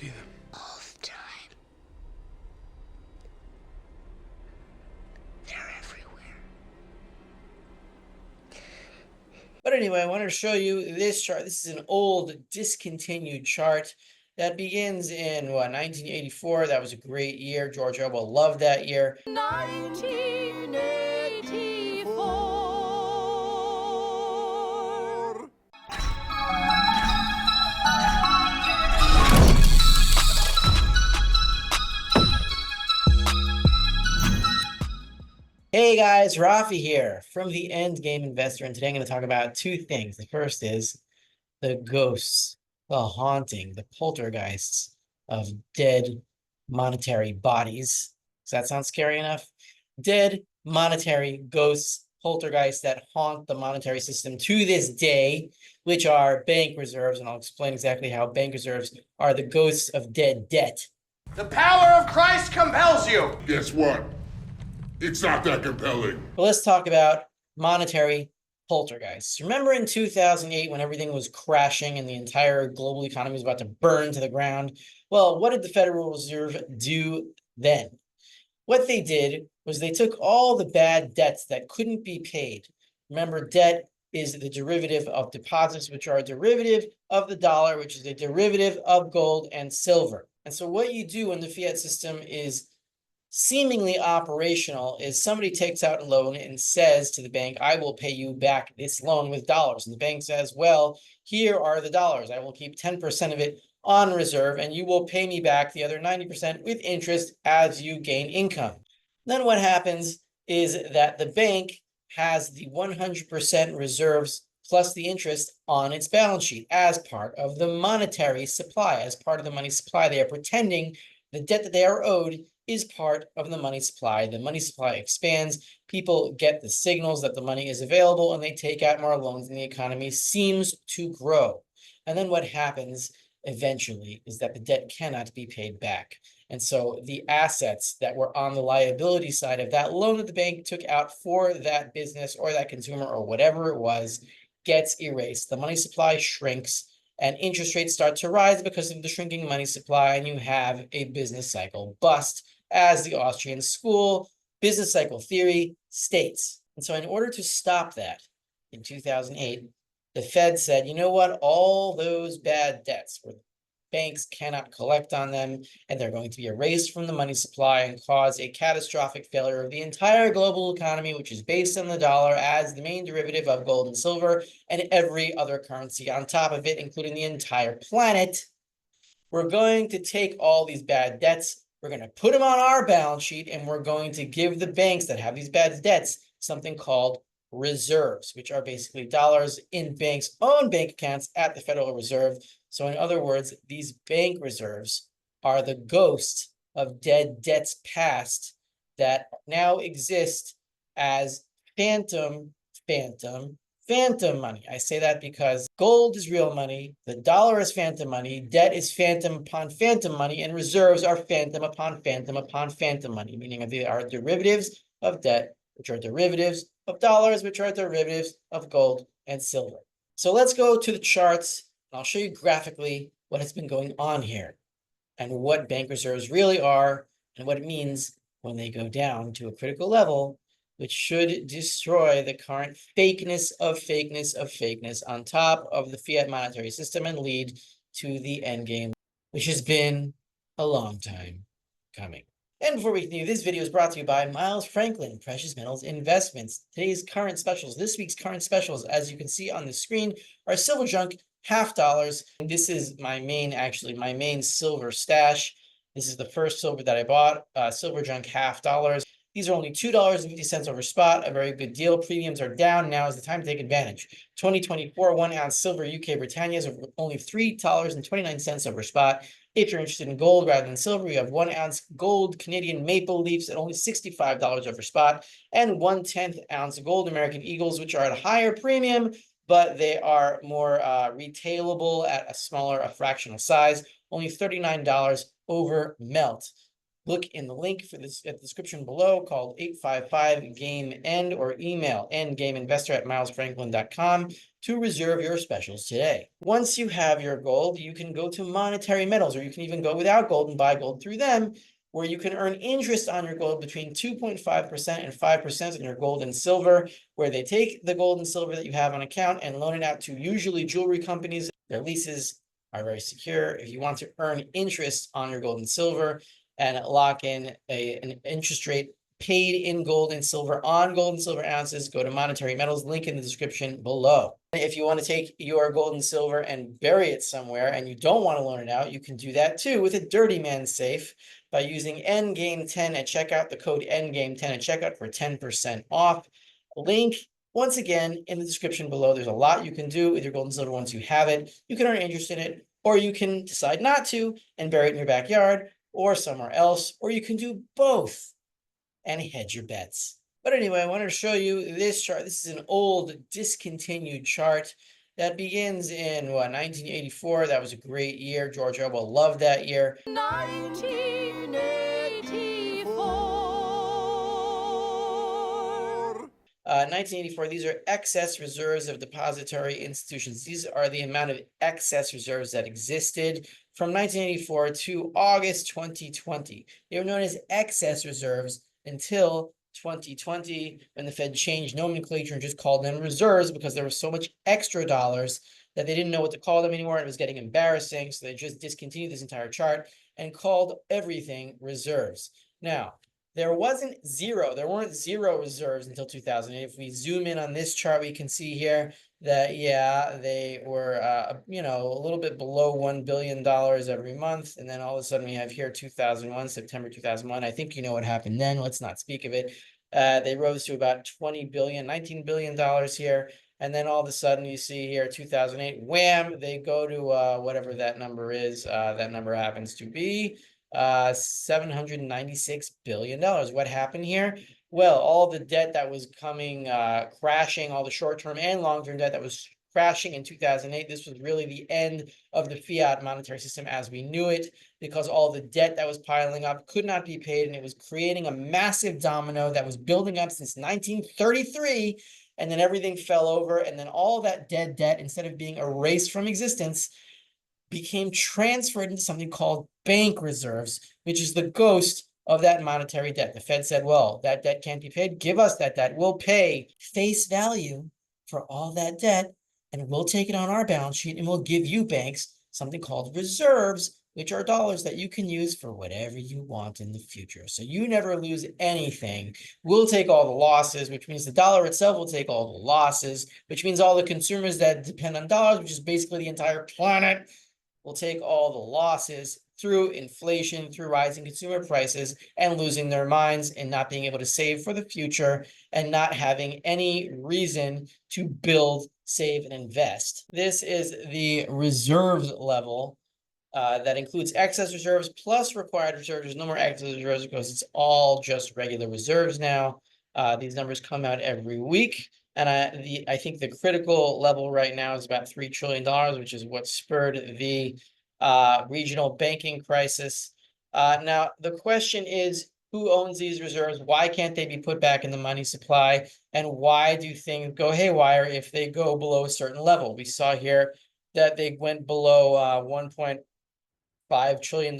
see them? All the time. They're everywhere. But anyway, I wanted to show you this chart. This is an old discontinued chart that begins in 1984. That was a great year. George Orwell loved that year. 1984. Hey guys, Rafi here from the End Game Investor, and today I'm going to talk about two things. The first is the ghosts, the haunting, the poltergeists of dead monetary bodies. Does that sound scary enough? Dead monetary ghosts, poltergeists that haunt the monetary system to this day, which are bank reserves, and I'll explain exactly how bank reserves are the ghosts of dead debt. The power of Christ compels you. Guess what? It's not that compelling. But let's talk about monetary poltergeists. Remember in 2008 when everything was crashing and the entire global economy was about to burn to the ground? Well, what did the Federal Reserve do then? What they did was they took all the bad debts that couldn't be paid. Remember, debt is the derivative of deposits, which are a derivative of the dollar, which is a derivative of gold and silver. And so what you do when the fiat system is seemingly operational is somebody takes out a loan and says to the bank, I will pay you back this loan with dollars. And the bank says, well, here are the dollars. I will keep 10% of it on reserve, and you will pay me back the other 90% with interest as you gain income. Then what happens is that the bank has the 100% reserves plus the interest on its balance sheet as part of the monetary supply, as part of the money supply. They are pretending the debt that they are owed is part of the money supply. The money supply expands. People get the signals that the money is available and they take out more loans and the economy seems to grow. And then what happens eventually is that the debt cannot be paid back. And so the assets that were on the liability side of that loan that the bank took out for that business or that consumer or whatever it was gets erased. The money supply shrinks and interest rates start to rise because of the shrinking money supply, and you have a business cycle bust, as the Austrian school business cycle theory states. And so in order to stop that, in 2008, the Fed said, you know what, all those bad debts where banks cannot collect on them, and they're going to be erased from the money supply and cause a catastrophic failure of the entire global economy, which is based on the dollar as the main derivative of gold and silver and every other currency on top of it, including the entire planet. We're going to take all these bad debts, we're going to put them on our balance sheet, and we're going to give the banks that have these bad debts something called reserves, which are basically dollars in banks' own bank accounts at the Federal Reserve. So in other words, these bank reserves are the ghost of dead debts past that now exist as phantom money. I say that because gold is real money, the dollar is phantom money, debt is phantom upon phantom money, and reserves are phantom upon phantom upon phantom money, meaning they are derivatives of debt, which are derivatives of dollars, which are derivatives of gold and silver. So let's go to the charts. I'll show you graphically what has been going on here and what bank reserves really are and what it means when they go down to a critical level, which should destroy the current fakeness of fakeness on top of the fiat monetary system and lead to the end game, which has been a long time coming. And before we continue, this video is brought to you by MilesFranklin, Precious Metals Investments. Today's current specials, this week's current specials, as you can see on the screen, are silver junk $half. And this is my main silver stash. This is the first silver that I bought, silver junk $half. These are only $2.50 over spot, a very good deal. Premiums are down. Now is the time to take advantage. 2024 1-ounce silver UK Britannias are only $3.29 over spot. If you're interested in gold rather than silver, we have 1-ounce gold Canadian Maple Leafs at only $65 over spot, and 1/10 ounce gold American Eagles, which are at a higher premium, but they are more retailable at a fractional size, only $39 over melt. Look in the link for this at the description below called 855-GAME-END or email endgameinvestor@milesfranklin.com to reserve your specials today. Once you have your gold, you can go to Monetary Metals, or you can even go without gold and buy gold through them, where you can earn interest on your gold between 2.5% and 5% on your gold and silver, where they take the gold and silver that you have on account and loan it out to usually jewelry companies. Their leases are very secure. If you want to earn interest on your gold and silver and lock in an interest rate paid in gold and silver on gold and silver ounces, go to Monetary Metals, link in the description below. If you want to take your gold and silver and bury it somewhere and you don't want to loan it out, you can do that too with a DirtyManSafe by using Endgame10 at checkout, the code Endgame10 at checkout for 10% off. Link, once again, in the description below. There's a lot you can do with your gold and silver once you have it. You can earn interest in it, or you can decide not to and bury it in your backyard or somewhere else, or you can do both and hedge your bets. But anyway, I wanted to show you this chart. This is an old discontinued chart that begins in 1984. That was a great year. George Orwell loved that year. 1984, these are excess reserves of depository institutions. These are the amount of excess reserves that existed from 1984 to August 2020. They were known as excess reserves until 2020, when the Fed changed nomenclature and just called them reserves because there was so much extra dollars that they didn't know what to call them anymore. It was getting embarrassing, so they just discontinued this entire chart and called everything reserves. Now, there weren't zero reserves until 2008. If we zoom in on this chart, we can see here that, yeah, they were, a little bit below $1 billion every month. And then all of a sudden we have here 2001, September 2001. I think you know what happened then. Let's not speak of it. They rose to about $19 billion here. And then all of a sudden you see here 2008, wham, they go to whatever that number is. That number happens to be $796 billion. What happened here? Well, all the debt that was coming crashing, all the short-term and long-term debt that was crashing in 2008, this was really the end of the fiat monetary system as we knew it, because all the debt that was piling up could not be paid, and it was creating a massive domino that was building up since 1933, and then everything fell over, and then all that dead debt, instead of being erased from existence, became transferred into something called bank reserves, which is the ghost of that monetary debt. The Fed said, well, that debt can't be paid. Give us that debt. We'll pay face value for all that debt, and we'll take it on our balance sheet, and we'll give you banks something called reserves, which are dollars that you can use for whatever you want in the future. So you never lose anything. We'll take all the losses, which means the dollar itself will take all the losses, which means all the consumers that depend on dollars, which is basically the entire planet, will take all the losses through inflation, through rising consumer prices, and losing their minds and not being able to save for the future and not having any reason to build, save, and invest. This is the reserves level that includes excess reserves plus required reserves. There's no more excess reserves because it's all just regular reserves now. These numbers come out every week. And I think the critical level right now is about $3 trillion, which is what spurred the regional banking crisis. Now, the question is, who owns these reserves? Why can't they be put back in the money supply? And why do things go haywire if they go below a certain level? We saw here that they went below $1.5 trillion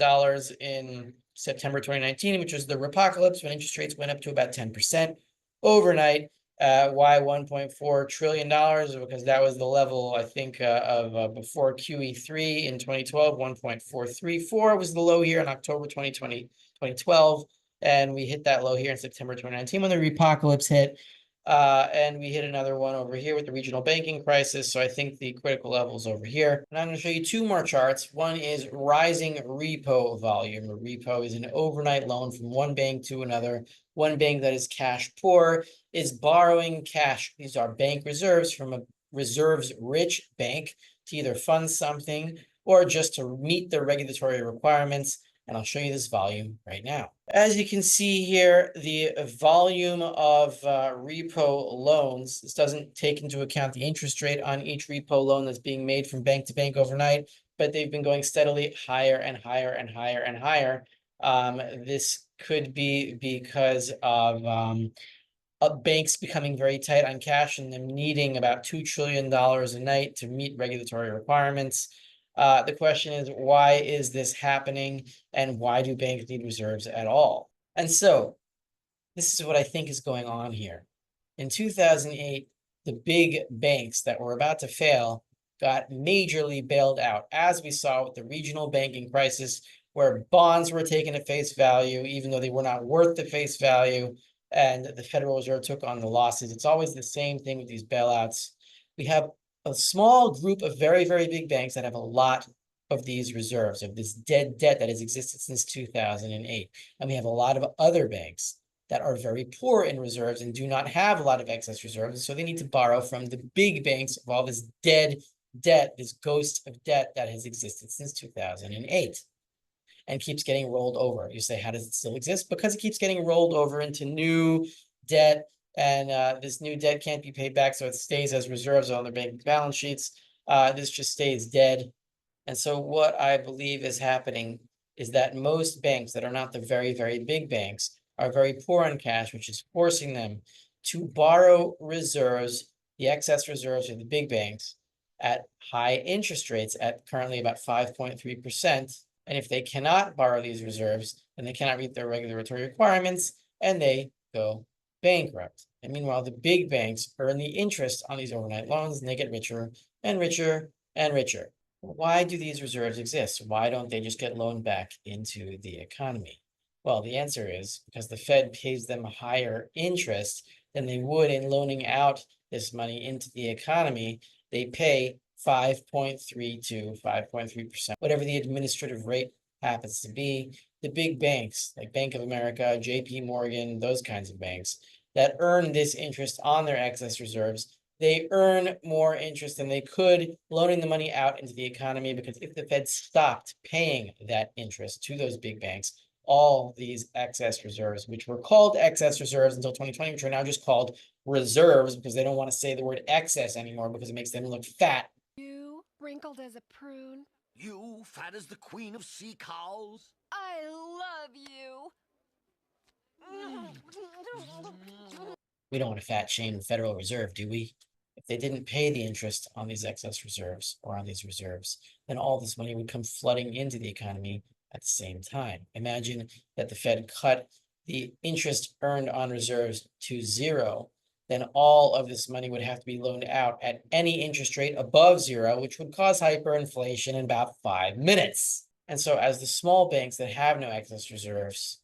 in September 2019, which was the Repocalypse, when interest rates went up to about 10% overnight. Why $1.4 trillion? Because that was the level, I think, of before QE3 in 2012. 1.434 was the low here in October 2012. And we hit that low here in September 2019 when the Repocalypse hit. And we hit another one over here with the regional banking crisis. So I think the critical level is over here. And I'm going to show you two more charts. One is rising repo volume. A repo is an overnight loan from one bank to another. One bank that is cash poor is borrowing cash. These are bank reserves from a reserves-rich bank to either fund something or just to meet the regulatory requirements. And I'll show you this volume right now. As you can see here, the volume of repo loans, this doesn't take into account the interest rate on each repo loan that's being made from bank to bank overnight, but they've been going steadily higher and higher and higher and higher. This could be because of banks becoming very tight on cash and them needing about $2 trillion a night to meet regulatory requirements. The question is, why is this happening, and why do banks need reserves at all? And so this is what I think is going on here. In 2008, the big banks that were about to fail got majorly bailed out, as we saw with the regional banking crisis, where bonds were taken at face value, even though they were not worth the face value, and the Federal Reserve took on the losses. It's always the same thing with these bailouts. We have a small group of very, very big banks that have a lot of these reserves, of this dead debt that has existed since 2008. And we have a lot of other banks that are very poor in reserves and do not have a lot of excess reserves. So they need to borrow from the big banks of all this dead debt, this ghost of debt that has existed since 2008 and keeps getting rolled over. You say, how does it still exist? Because it keeps getting rolled over into new debt, and this new debt can't be paid back, so it stays as reserves on their bank balance sheets. This just stays dead. And so what I believe is happening is that most banks that are not the very, very big banks are very poor on cash, which is forcing them to borrow reserves, the excess reserves of the big banks, at high interest rates at currently about 5.3%. And if they cannot borrow these reserves, then they cannot meet their regulatory requirements and they go bankrupt. And meanwhile, the big banks earn the interest on these overnight loans and they get richer and richer and richer. Why do these reserves exist? Why don't they just get loaned back into the economy? Well, the answer is because the Fed pays them higher interest than they would in loaning out this money into the economy. They pay 5.3 to 5.3%, whatever the administrative rate happens to be. The big banks like Bank of America, JP Morgan, those kinds of banks that earn this interest on their excess reserves, they earn more interest than they could loaning the money out into the economy, because if the Fed stopped paying that interest to those big banks, all these excess reserves, which were called excess reserves until 2020, which are now just called reserves because they don't want to say the word excess anymore because it makes them look fat. You, wrinkled as a prune. You, fat as the queen of sea cows. I love you. We don't want to fat shame the Federal Reserve, do we? If they didn't pay the interest on these excess reserves or on these reserves, then all this money would come flooding into the economy at the same time. Imagine that the Fed cut the interest earned on reserves to zero, then all of this money would have to be loaned out at any interest rate above zero, which would cause hyperinflation in about 5 minutes. And so as the small banks that have no excess reserves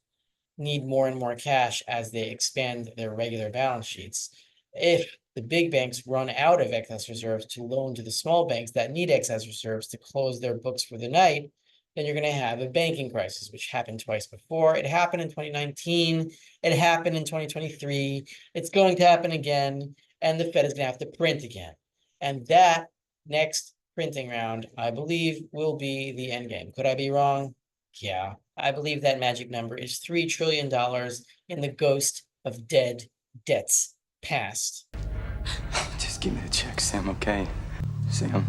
need more and more cash as they expand their regular balance sheets, if the big banks run out of excess reserves to loan to the small banks that need excess reserves to close their books for the night, then you're going to have a banking crisis, which happened twice before. It happened in 2019. It happened in 2023. It's going to happen again. And the Fed is going to have to print again. And that next printing round, I believe, will be the end game. Could I be wrong? Yeah. I believe that magic number is $3 trillion in the ghost of dead debts past. Just give me the check, Sam, okay? Sam.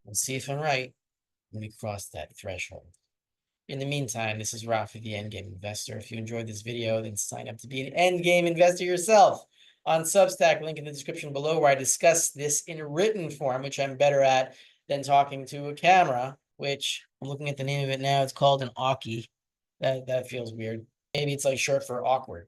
We'll see if I'm right when we cross that threshold. In the meantime, this is Rafi, the Endgame Investor. If you enjoyed this video, then sign up to be an Endgame Investor yourself on Substack, link in the description below, where I discuss this in written form, which I'm better at than talking to a camera, which I'm looking at the name of it now. It's called an Aukie. That feels weird. Maybe it's like short for awkward.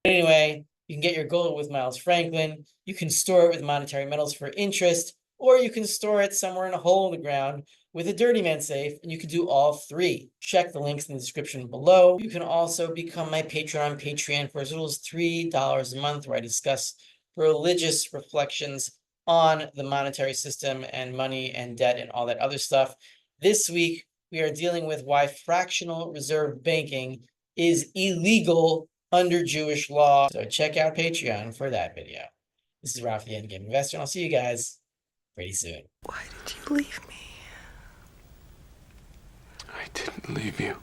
Anyway, you can get your gold with MilesFranklin. You can store it with monetary metals for interest, or you can store it somewhere in a hole in the ground with a DirtyManSafe, and you can do all three. Check the links in the description below. You can also become my patron on Patreon for as little as $3 a month, where I discuss religious reflections on the monetary system and money and debt and all that other stuff. This week, we are dealing with why fractional reserve banking is illegal under Jewish law. So check out Patreon for that video. This is Ralph, the Endgame Investor, and I'll see you guys pretty soon. Why did you leave me? I didn't leave you.